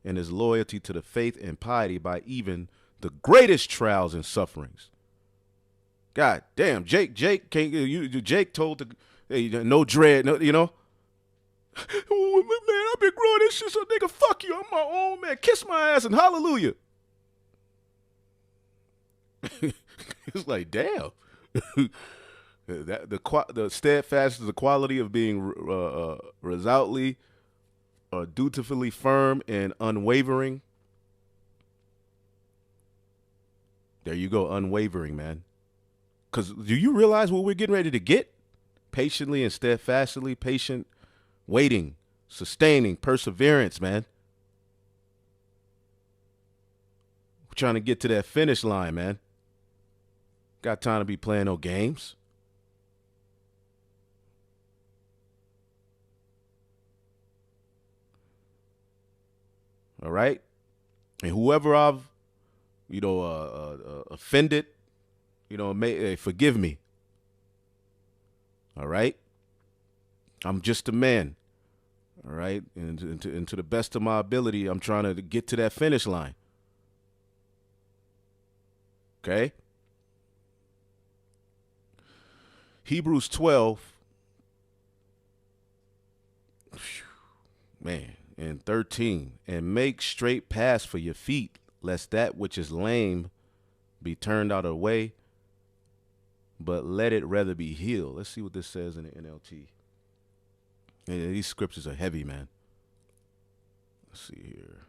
and his loyalty to the faith and piety by even the greatest trials and sufferings. God damn, Jake told the hey, no dread, no, you know. Oh, man, I've been growing this shit, so nigga, fuck you. I'm my own man. Kiss my ass and hallelujah. It's like, damn. The steadfast is the quality of being resolutely or dutifully firm and unwavering. There you go, unwavering, man. Because do you realize what we're getting ready to get? Patiently and steadfastly, patient, waiting, sustaining, perseverance, man. We're trying to get to that finish line, man. Got time to be playing no games. All right? And whoever I've, offended, forgive me. All right? I'm just a man. All right? And to the best of my ability, I'm trying to get to that finish line. Okay? Hebrews 12, man, and 13, and make straight paths for your feet, lest that which is lame be turned out of the way, but let it rather be healed. Let's see what this says in the NLT. And these scriptures are heavy, man. Let's see here.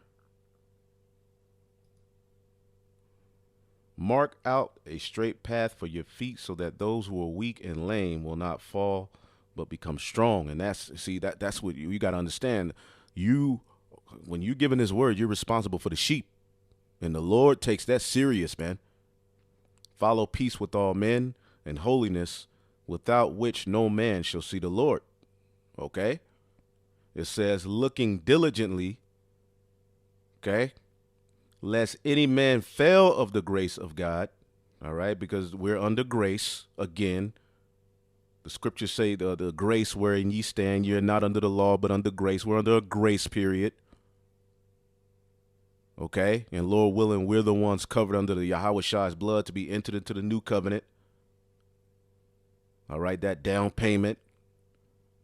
Mark out a straight path for your feet so that those who are weak and lame will not fall but become strong. And that's what you got to understand. When you're giving this word, you're responsible for the sheep. And the Lord takes that serious, man. Follow peace with all men and holiness, without which no man shall see the Lord. Okay? It says, looking diligently, okay, lest any man fail of the grace of God. All right? Because we're under grace. Again, the scriptures say the grace wherein ye stand, you're not under the law, but under grace. We're under a grace period. Okay? And Lord willing, we're the ones covered under the Yahawashi's blood to be entered into the new covenant. All right? That down payment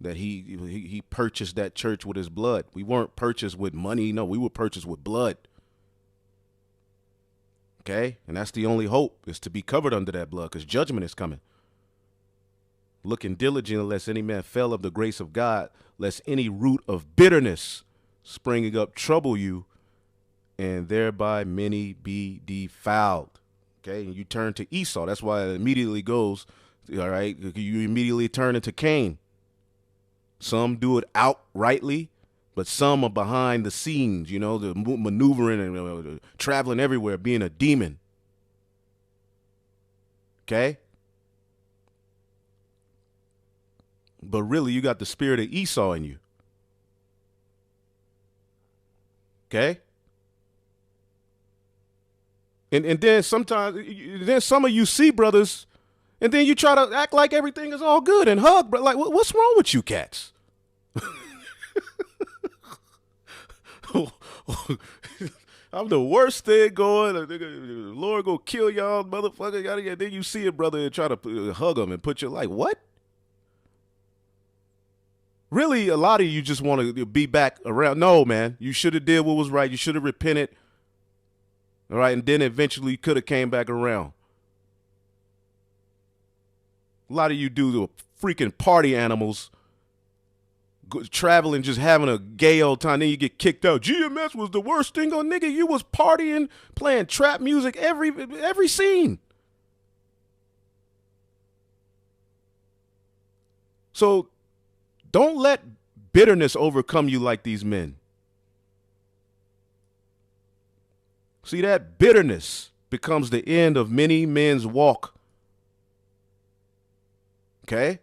that he purchased that church with his blood. We weren't purchased with money. No, we were purchased with blood. Okay? And that's the only hope, is to be covered under that blood, because judgment is coming. Looking diligently, lest any man fail of the grace of God, lest any root of bitterness springing up trouble you, and thereby many be defiled. Okay? And you turn to Esau. That's why it immediately goes, all right? You immediately turn into Cain. Some do it outrightly, but some are behind the scenes, the maneuvering and traveling everywhere, being a demon. Okay? But really, you got the spirit of Esau in you. Okay? And then sometimes, then some of you see brothers, and then you try to act like everything is all good and hug, but like, what's wrong with you cats? I'm the worst thing going. The Lord go kill y'all, motherfucker. Then you see a brother and try to hug him and put you like, what? Really, a lot of you just want to be back around. No, man. You should have did what was right. You should have repented. All right, and then eventually you could have came back around. A lot of you do the freaking party animals, traveling, just having a gay old time. Then you get kicked out. GMS was the worst thing on nigga. You was partying, playing trap music every scene. So don't let bitterness overcome you like these men. See, that bitterness becomes the end of many men's walk. Okay?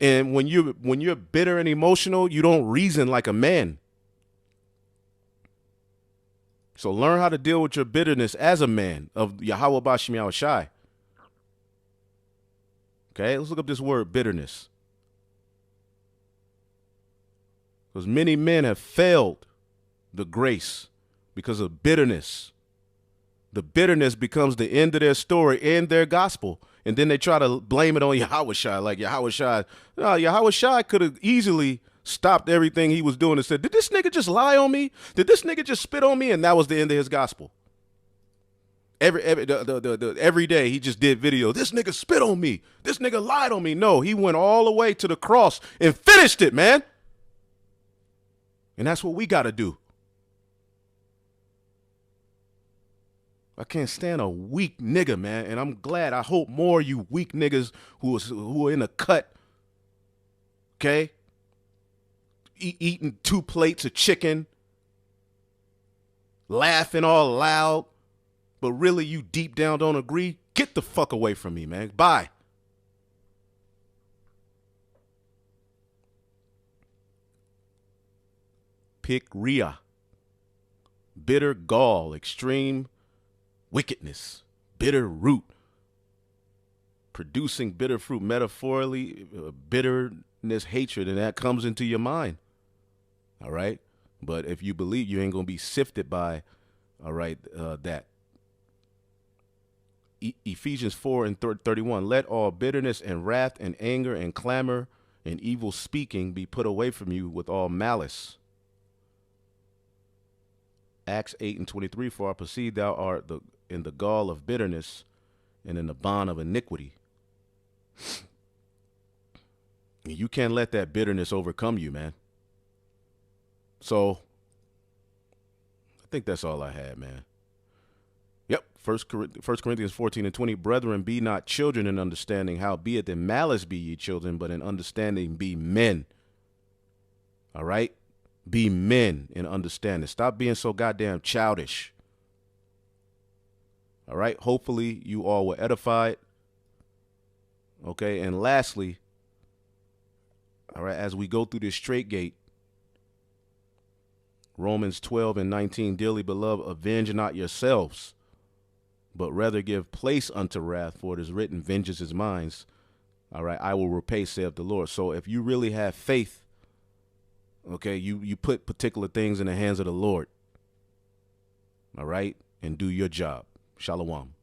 And when you're bitter and emotional, you don't reason like a man. So learn how to deal with your bitterness as a man of Yahawah Bashim Yahawashi. Okay, let's look up this word bitterness. Because many men have failed the grace because of bitterness. The bitterness becomes the end of their story and their gospel. And then they try to blame it on Yahawashi. Like Yahawashi. No, Yahawashi could have easily stopped everything he was doing and said, did this nigga just lie on me? Did this nigga just spit on me? And that was the end of his gospel. Every day he just did video. This nigga spit on me. This nigga lied on me. No, he went all the way to the cross and finished it, man. And that's what we got to do. I can't stand a weak nigga, man. And I'm glad. I hope more of you weak niggas who are in the cut, okay, eating 2 plates of chicken, laughing all loud, but really you deep down don't agree. Get the fuck away from me, man. Bye. Pikria. Bitter gall, extreme wickedness, bitter root, producing bitter fruit, metaphorically, bitterness, hatred, and that comes into your mind. All right. But if you believe, you ain't going to be sifted by, all right, that. Ephesians 4 and 31, let all bitterness and wrath and anger and clamor and evil speaking be put away from you with all malice. Acts 8 and 23, for I perceive thou art in the gall of bitterness and in the bond of iniquity. You can't let that bitterness overcome you, man. So I think that's all I had, man. Yep. 1 Corinthians 14 and 20, brethren, be not children in understanding, howbeit in malice be ye children, but in understanding be men. All right? Be men in understanding. Stop being so goddamn childish. All right? Hopefully you all were edified. Okay? And lastly, all right, as we go through this straight gate, Romans 12 and 19, dearly beloved, avenge not yourselves, but rather give place unto wrath, for it is written, vengeance is mine. All right, I will repay, saith the Lord. So if you really have faith, okay, you put particular things in the hands of the Lord. All right, and do your job. Shalom.